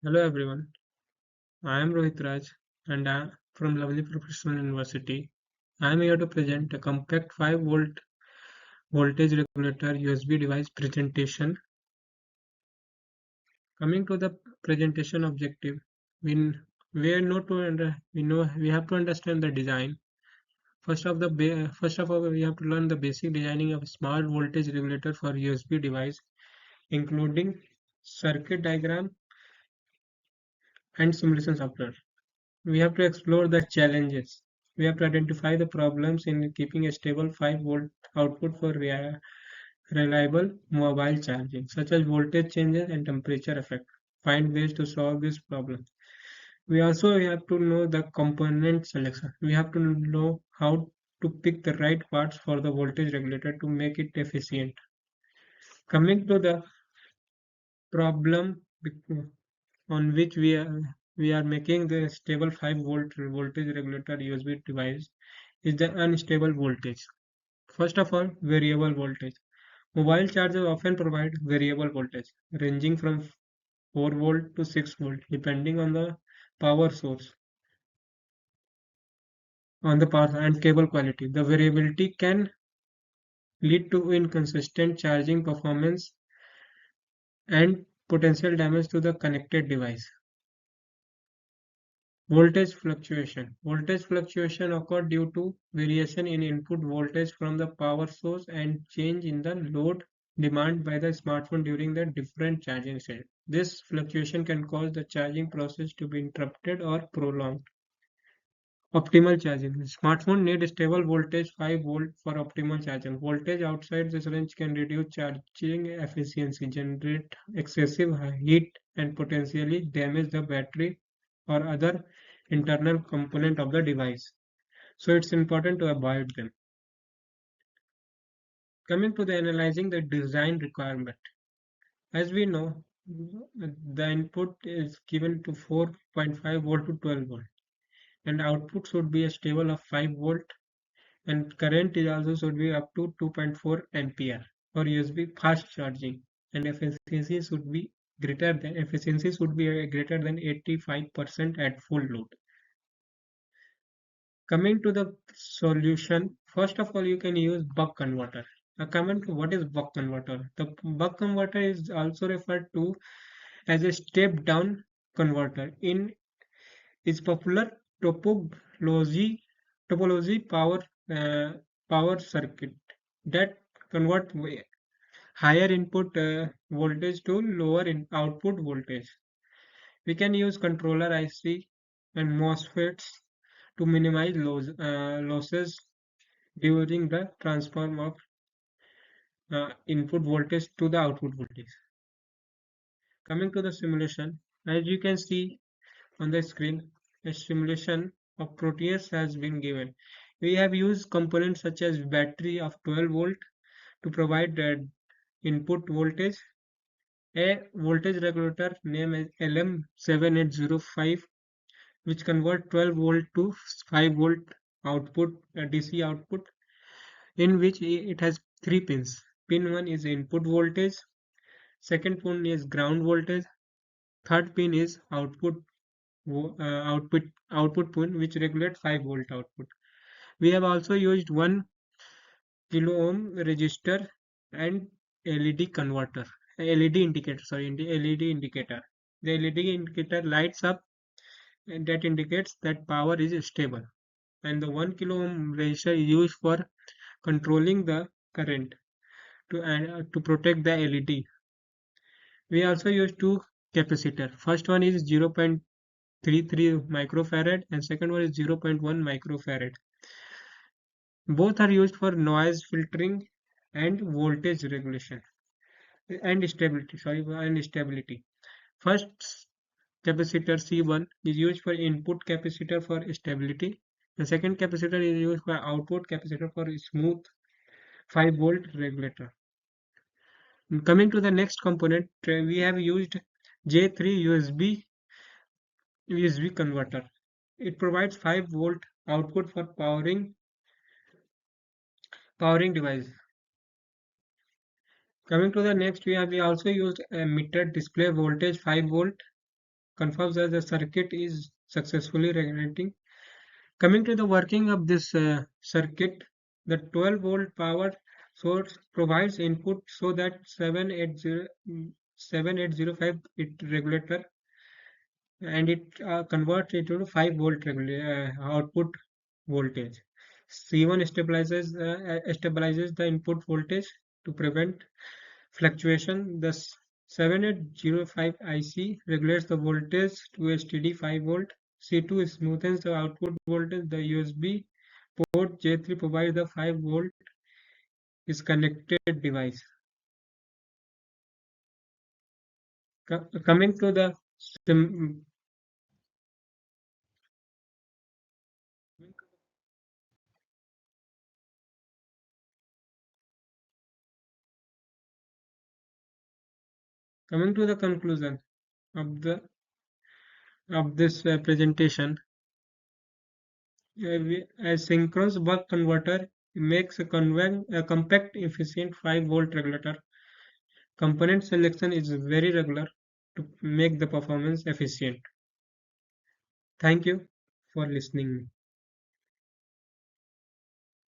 Hello everyone, I am Rohit Raj and I am from Lovely Professional University. I am here to present a compact 5 volt voltage regulator USB device presentation. Coming to the presentation objective, we we have to understand the design. First of all, we have to learn the basic designing of a smart voltage regulator for USB device, including circuit diagram and simulation software. We have to explore the challenges. We have to identify the problems in keeping a stable 5 volt output for reliable mobile charging, such as voltage changes and temperature effect. Find ways to solve this problem. We also have to know the component selection. We have to know how to pick the right parts for the voltage regulator to make it efficient. Coming to the problem on which we are making the stable 5 volt voltage regulator USB device is the unstable voltage. First of all, variable voltage. Mobile chargers often provide variable voltage ranging from 4 volt to 6 volt depending on the power and cable quality. The variability can lead to inconsistent charging performance and potential damage to the connected device. Voltage fluctuation. Voltage fluctuation occur due to variation in input voltage from the power source and change in the load demand by the smartphone during the different charging state. This fluctuation can cause the charging process to be interrupted or prolonged. Optimal charging. Smartphone need stable voltage 5 volt for optimal charging. Voltage outside this range can reduce charging efficiency, generate excessive heat, and potentially damage the battery or other internal component of the device. So it's important to avoid them. Coming to the analyzing the design requirement. As we know, the input is given to 4.5 volt to 12 volt and output should be a stable of 5 volt and current is also should be up to 2.4 ampere for USB fast charging and efficiency should be greater than 85% at full load. Coming to the solution, first of all, you can use buck converter. A comment: what is buck converter? The buck converter is also referred to as a step down converter in its popular topology topology uh, power circuit that convert higher input voltage to lower output voltage. We can use controller IC and MOSFETs to minimize losses during the transform of input voltage to the output voltage. Coming to the simulation, as you can see on the screen, a simulation of Proteus has been given. We have used components such as battery of 12 volt to provide input voltage, a voltage regulator named as LM7805 which convert 12 volt to 5 volt output DC output, in which it has three pins. Pin 1 is input voltage, second pin is ground voltage, third pin is output pin which regulate 5 volt output. We have also used 1 kilo ohm resistor and LED converter, LED indicator, LED indicator. The LED indicator lights up and that indicates that power is stable. And the 1 kilo ohm resistor is used for controlling the current to protect the LED. We also use two capacitor. First one is 0.33 microfarad and second one is 0.1 microfarad. Both are used for noise filtering and voltage regulation and stability. First capacitor C1 is used for input capacitor for stability. The second capacitor is used for output capacitor for smooth 5 volt regulator. Coming to the next component, we have used J3 USB converter. It provides 5 volt output for powering device. Coming to the next, we also used a meter display voltage 5 volt confirms that the circuit is successfully regulating. Coming to the working of this circuit, the 12-volt power source provides input so that 7805 it regulator, and it converts it to 5-volt output voltage. C1 stabilizes the input voltage to prevent fluctuation. The 7805 IC regulates the voltage to a steady 5 volt. C2 smoothens the output voltage. The USB port J3 provides the 5 volt is connected device. Coming to the sim- coming to the conclusion of the of this presentation, a synchronous buck converter makes a compact, efficient 5-volt regulator. Component selection is very regular to make the performance efficient. Thank you for listening.